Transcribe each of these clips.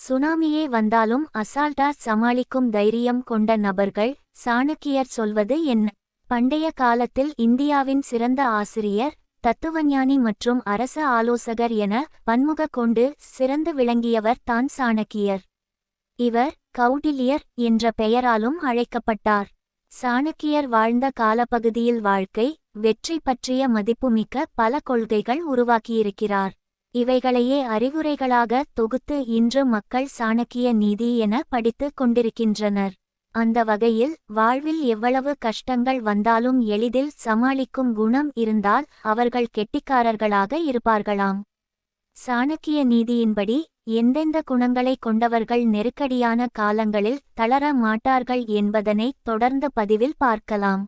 சுனாமியே வந்தாலும் அசால்ட்டா சமாளிக்கும் தைரியம் கொண்ட நபர்கள். சாணக்கியர் சொல்வது என்ன? பண்டைய காலத்தில் இந்தியாவின் சிறந்த ஆசிரியர், தத்துவஞானி மற்றும் அரச ஆலோசகர் என பன்முக கொண்டு சிறந்து விளங்கியவர் தான் சாணக்கியர். இவர் கௌடில்யர் என்ற பெயராலும் அழைக்கப்பட்டார். சாணக்கியர் வாழ்ந்த காலப்பகுதியில் வாழ்க்கை, வெற்றி பற்றிய மதிப்புமிக்க பல கொள்கைகள் உருவாக்கியிருக்கிறார். இவைகளையே அறிவுரைகளாக தொகுத்து இன்று மக்கள் சாணக்கிய நீதி என படித்து கொண்டிருக்கின்றனர். அந்த வகையில் வாழ்வில் எவ்வளவு கஷ்டங்கள் வந்தாலும் எளிதில் சமாளிக்கும் குணம் இருந்தால் அவர்கள் கெட்டிக்காரர்களாக இருப்பார்களாம். சாணக்கிய நீதியின்படி எந்தெந்த குணங்களை கொண்டவர்கள் நெருக்கடியான காலங்களில் தளர மாட்டார்கள் என்பதனை தொடர்ந்த பதிவில் பார்க்கலாம்.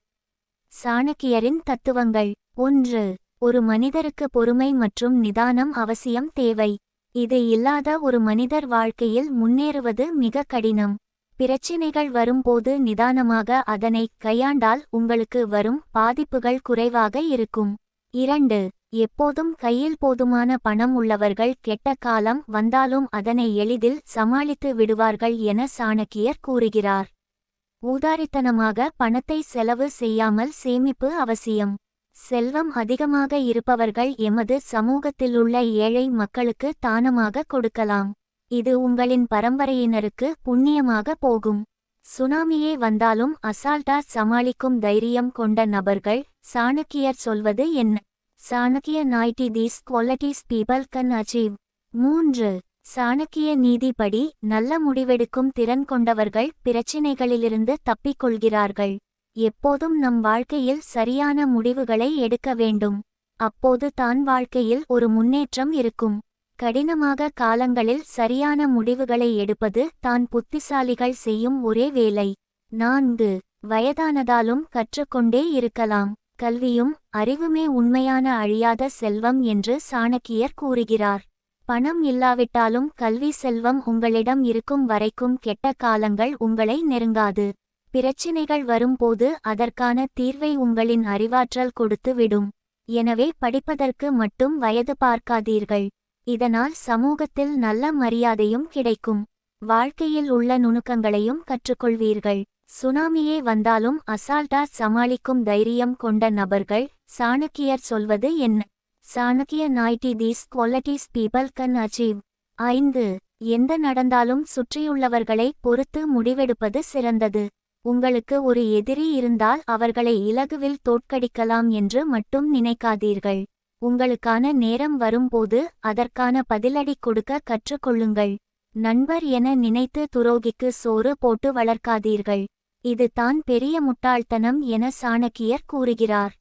சாணக்கியரின் தத்துவங்கள். 1. ஒரு மனிதருக்கு பொறுமை மற்றும் நிதானம் அவசியம் தேவை. இது இல்லாத ஒரு மனிதர் வாழ்க்கையில் முன்னேறுவது மிக கடினம். பிரச்சினைகள் வரும்போது நிதானமாக அதனை கையாண்டால் உங்களுக்கு வரும் பாதிப்புகள் குறைவாக இருக்கும். 2. எப்போதும் கையில் போதுமான பணம் உள்ளவர்கள் கெட்ட காலம் வந்தாலும் அதனை எளிதில் சமாளித்து விடுவார்கள் என சாணக்கியர் கூறுகிறார். ஊதாரித்தனமாக பணத்தை செலவு செய்யாமல் சேமிப்பு அவசியம். செல்வம் அதிகமாக இருப்பவர்கள் எமது சமூகத்திலுள்ள ஏழை மக்களுக்கு தானமாக கொடுக்கலாம். இது உங்களின் பரம்பரையினருக்கு புண்ணியமாக போகும். சுனாமியே வந்தாலும் அசால்ட்டா சமாளிக்கும் தைரியம் கொண்ட நபர்கள். சாணக்கியர் சொல்வது என்ன? சாணக்கிய நாய்டி these qualities people can achieve. 3. Chanakya நீதிப்படி நல்ல முடிவெடுக்கும் திறன் கொண்டவர்கள் பிரச்சினைகளிலிருந்து தப்பிக்கொள்கிறார்கள். எப்போதும் நம் வாழ்க்கையில் சரியான முடிவுகளை எடுக்க வேண்டும். அப்போது தான் வாழ்க்கையில் ஒரு முன்னேற்றம் இருக்கும். கடினமாக காலங்களில் சரியான முடிவுகளை எடுப்பது தான் புத்திசாலிகள் செய்யும் ஒரே வேலை. 4. வயதானதாலும் கற்றுக்கொண்டே இருக்கலாம். கல்வியும் அறிவுமே உண்மையான அழியாத செல்வம் என்று சாணக்கியர் கூறுகிறார். பணம் இல்லாவிட்டாலும் கல்வி செல்வம் உங்களிடம் இருக்கும் வரைக்கும் கெட்ட காலங்கள் உங்களை நெருங்காது. பிரச்சினைகள் வரும்போது அதற்கான தீர்வை உங்களின் அறிவாற்றல் கொடுத்து விடும். எனவே படிப்பதற்கு மட்டும் வயது பார்க்காதீர்கள். இதனால் சமூகத்தில் நல்ல மரியாதையும் கிடைக்கும். வாழ்க்கையில் உள்ள நுணுக்கங்களையும் கற்றுக்கொள்வீர்கள். சுனாமியே வந்தாலும் அசால்ட்டா சமாளிக்கும் தைரியம் கொண்ட நபர்கள். சாணக்கியர் சொல்வது என்ன? சாணக்கிய நாய்டி these qualities people can achieve. 5. எந்த நடந்தாலும் சுற்றியுள்ளவர்களை பொறுத்து முடிவெடுப்பது சிறந்தது. உங்களுக்கு ஒரு எதிரி இருந்தால் அவர்களை இலகுவில் தோற்கடிக்கலாம் என்று மட்டும் நினைக்காதீர்கள். உங்களுக்கான நேரம் வரும்போது அதற்கான பதிலடி கொடுக்க கற்றுக்கொள்ளுங்கள். நண்பர் என நினைத்து துரோகிக்கு சோறு போட்டு வளர்க்காதீர்கள். இது தான் பெரிய முட்டாள்தனம் என சாணக்கியர் கூறுகிறார்.